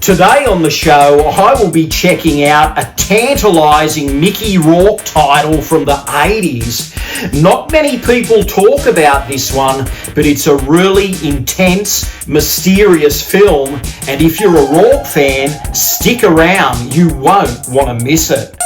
Today on the show, I will be checking out a tantalising Mickey Rourke title from the 80s. Not many people talk about this one, but it's a really intense, mysterious film, and if you're a Rourke fan, stick around, you won't want to miss it.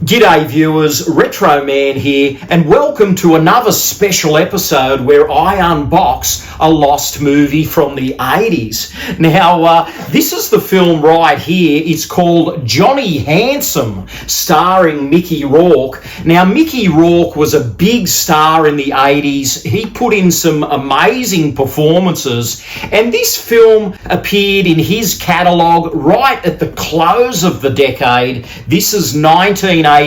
G'day viewers, Retro Man here, and welcome to another special episode where I unbox a lost movie from the 80s. Now, this is the film right here. It's called Johnny Handsome, starring Mickey Rourke. Now, Mickey Rourke was a big star in the 80s. He put in some amazing performances, and this film appeared in his catalogue right at the close of the decade. This is 1989.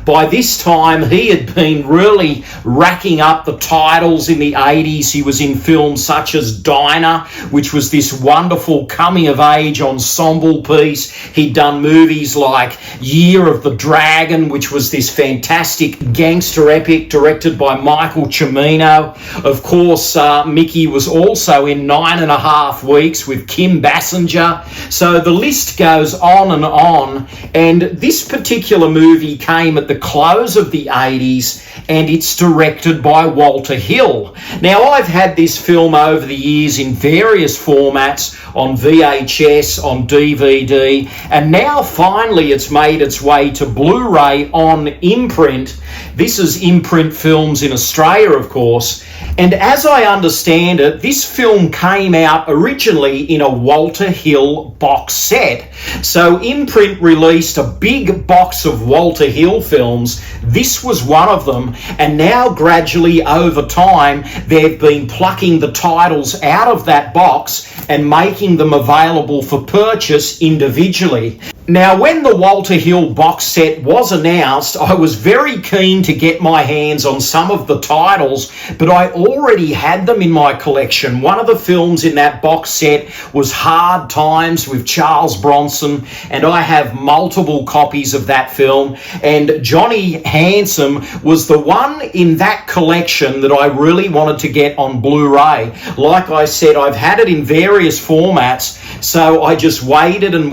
By this time, he had been really racking up the titles in the 80s. He was in films such as Diner, which was this wonderful coming-of-age ensemble piece. He'd done movies like Year of the Dragon, which was this fantastic gangster epic directed by Michael Cimino. Of course, Mickey was also in 9.5 Weeks with Kim Basinger. So the list goes on, and this particular movie came at the close of the 80s, and it's directed by Walter Hill. Now, I've had this film over the years in various formats, on VHS, on DVD, and now finally it's made its way to Blu-ray on Imprint. This is Imprint Films in Australia, of course. And as I understand it, this film came out originally in a Walter Hill box set. So Imprint released a big box of Walter Hill films. This was one of them. And now gradually over time, they've been plucking the titles out of that box and making them available for purchase individually. Now, when the Walter Hill box set was announced, I was very keen to get my hands on some of the titles, but I already had them in my collection. One of the films in that box set was Hard Times with Charles Bronson, and I have multiple copies of that film. And Johnny Handsome was the one in that collection that I really wanted to get on Blu-ray. Like I said, I've had it in various formats, so I just waited, and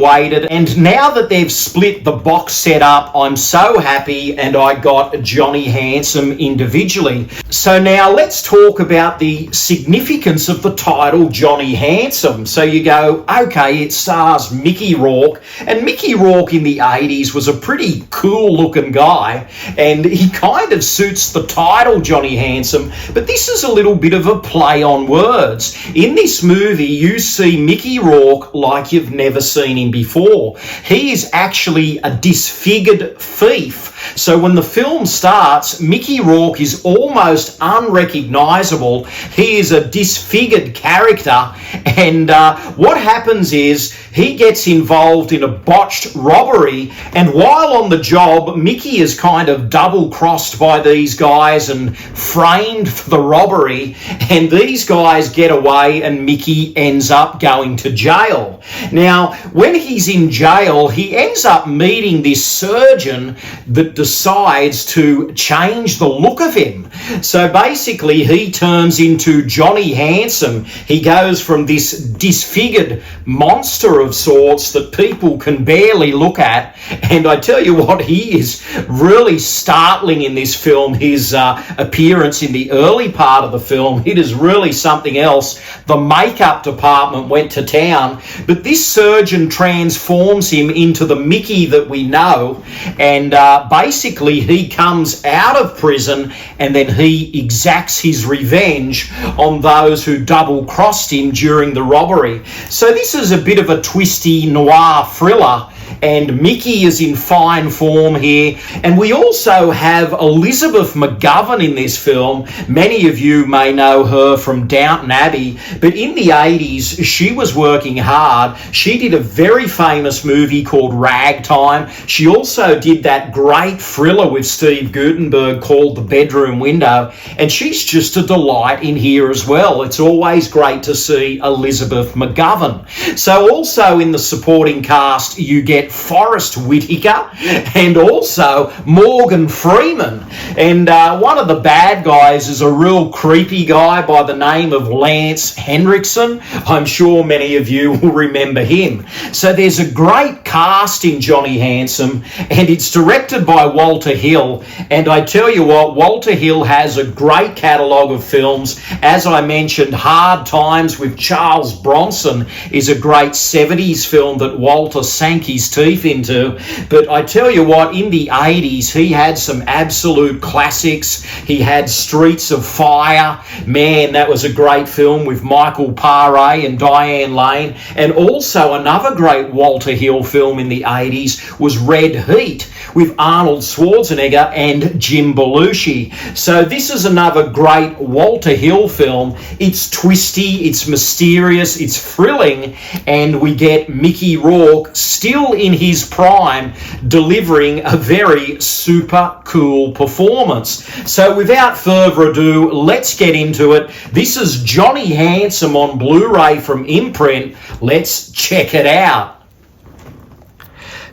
now that they've split the box set up, I'm so happy, and I got Johnny Handsome individually. So now let's talk about the significance of the title Johnny Handsome. So you go, okay, it stars Mickey Rourke, and Mickey Rourke in the 80s was a pretty cool looking guy, and he kind of suits the title Johnny Handsome, but this is a little bit of a play on words. In this movie, you see Mickey Rourke like you've never seen him before. He is actually a disfigured thief. So when the film starts, Mickey Rourke is almost unrecognisable. He is a disfigured character, and what happens is he gets involved in a botched robbery, and while on the job, Mickey is kind of double-crossed by these guys and framed for the robbery, and these guys get away and Mickey ends up going to jail. Now, when he's in jail, he ends up meeting this surgeon that decides to change the look of him. So basically, he turns into Johnny Handsome. He goes from this disfigured monster of sorts that people can barely look at, and I tell you what, he is really startling in this film. His appearance in the early part of the film, it is really something else. The makeup department went to town, but this surgeon transforms him into the Mickey that we know, and basically he comes out of prison and then he exacts his revenge on those who double-crossed him during the robbery. So this is a bit of a twisty noir thriller, and Mickey is in fine form here. And we also have Elizabeth McGovern in this film. Many of you may know her from Downton Abbey, but in the 80s, she was working hard. She did a very famous movie called Ragtime. She also did that great thriller with Steve Guttenberg called The Bedroom Window, and she's just a delight in here as well. It's always great to see Elizabeth McGovern. So also in the supporting cast, you get Forrest Whitaker and also Morgan Freeman. And one of the bad guys is a real creepy guy by the name of Lance Henriksen. I'm sure many of you will remember him. So there's a great cast in Johnny Handsome, and it's directed by Walter Hill. And I tell you what, Walter Hill has a great catalogue of films. As I mentioned, Hard Times with Charles Bronson is a great 70s film that Walter sank his teeth into. But I tell you what, in the 80s, he had some absolute classics. He had Streets of Fire. Man, that was a great film with Michael Paré and Diane Lane. And also another great Walter Hill film in the 80s was Red Heat with Arnold Schwarzenegger and Jim Belushi. So this is another great Walter Hill film. It's twisty, it's mysterious, it's thrilling, and we get Mickey Rourke still in his prime delivering a very super cool performance. So without further ado, let's get into it. This is Johnny Handsome on Blu-ray from Imprint. Let's check it out.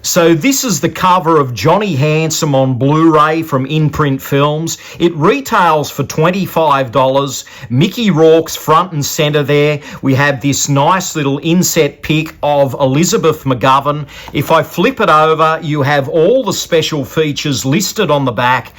So this is the cover of Johnny Handsome on Blu-ray from Imprint Films. It retails for $25. Mickey Rourke's front and centre there. We have this nice little inset pic of Elizabeth McGovern. If I flip it over, you have all the special features listed on the back.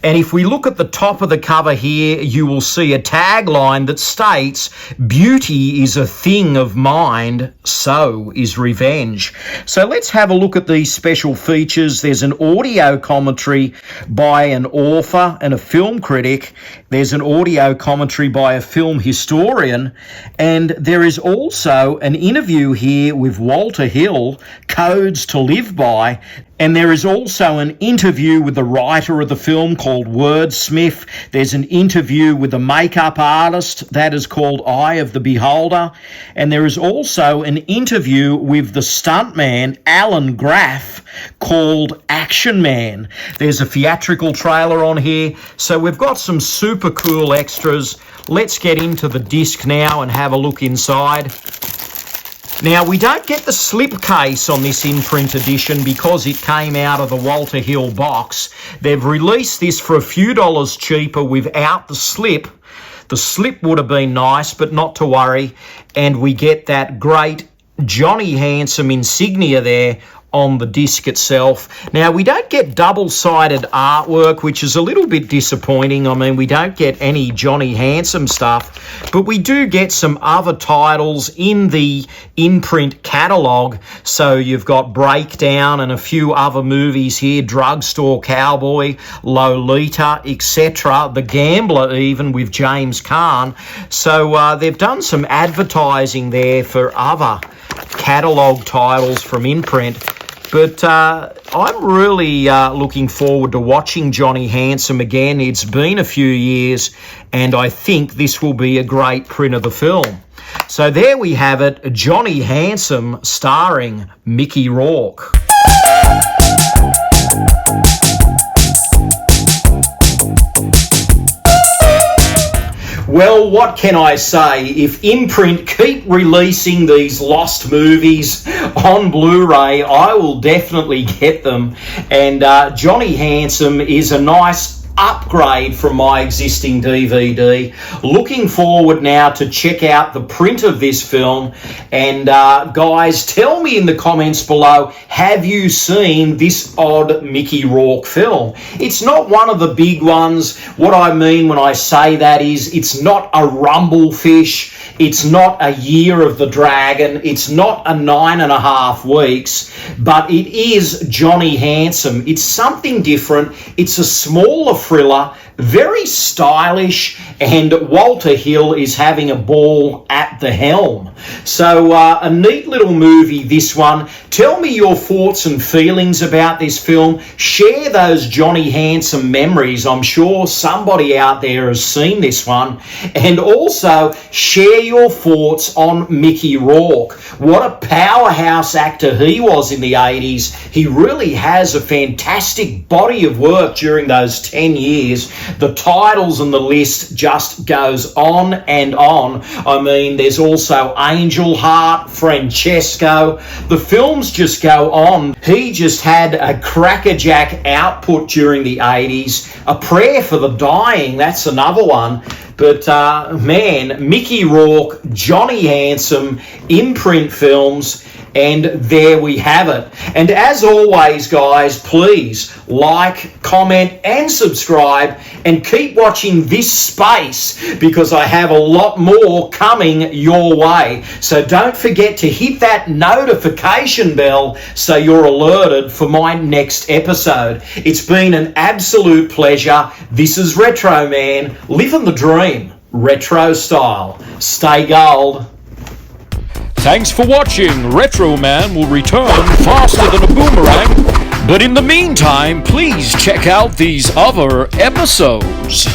And if we look at the top of the cover here, you will see a tagline that states, "Beauty is a thing of mind, so is revenge." So let's have a look at these special features. There's an audio commentary by an author and a film critic. There's an audio commentary by a film historian. And there is also an interview here with Walter Hill, Codes to Live By. And there is also an interview with the writer of the film called Wordsmith. There's an interview with the makeup artist that is called Eye of the Beholder. And there is also an interview with the stuntman, Alan Graff, called Action Man. There's a theatrical trailer on here. So we've got some super cool extras. Let's get into the disc now and have a look inside. Now, we don't get the slipcase on this Imprint edition because it came out of the Walter Hill box. They've released this for a few dollars cheaper without the slip. The slip would have been nice, but not to worry. And we get that great Johnny Handsome insignia there on the disc itself. Now, we don't get double-sided artwork, which is a little bit disappointing. I mean, we don't get any Johnny Handsome stuff, but we do get some other titles in the Imprint catalogue. So you've got Breakdown and a few other movies here, Drugstore Cowboy, Lolita, etc., The Gambler even with James Caan. So they've done some advertising there for other catalogue titles from Imprint. But I'm really looking forward to watching Johnny Handsome again. It's been a few years, and I think this will be a great print of the film. So there we have it, Johnny Handsome starring Mickey Rourke. Well, what can I say? If Imprint keep releasing these lost movies on Blu-ray, I will definitely get them. And Johnny Handsome is a nice upgrade from my existing DVD. Looking forward now to check out the print of this film. And guys, tell me in the comments below, have you seen this odd Mickey Rourke film? It's not one of the big ones. What I mean when I say that is it's not a Rumblefish. It's not a Year of the Dragon. It's not a 9.5 weeks, but it is Johnny Handsome. It's something different. It's a smaller thriller, very stylish, and Walter Hill is having a ball at the helm. So a neat little movie, this one. Tell me your thoughts and feelings about this film. Share those Johnny Handsome memories. I'm sure somebody out there has seen this one. And also share your thoughts on Mickey Rourke. What a powerhouse actor he was in the 80s. He really has a fantastic body of work during those 10 years. The titles and the list just goes on and on. I mean, there's also Angel Heart, Francesco. The films just go on. He just had a crackerjack output during the 80s. A Prayer for the Dying, that's another one. But man, Mickey Rourke, Johnny Handsome, Imprint Films, and there we have it. And as always, guys, please like, comment, and subscribe, and keep watching this space because I have a lot more coming your way. So don't forget to hit that notification bell so you're alerted for my next episode. It's been an absolute pleasure. This is Retro Man, living the dream, retro style. Stay gold. Thanks for watching. Retro Man will return faster than a boomerang. But in the meantime, please check out these other episodes.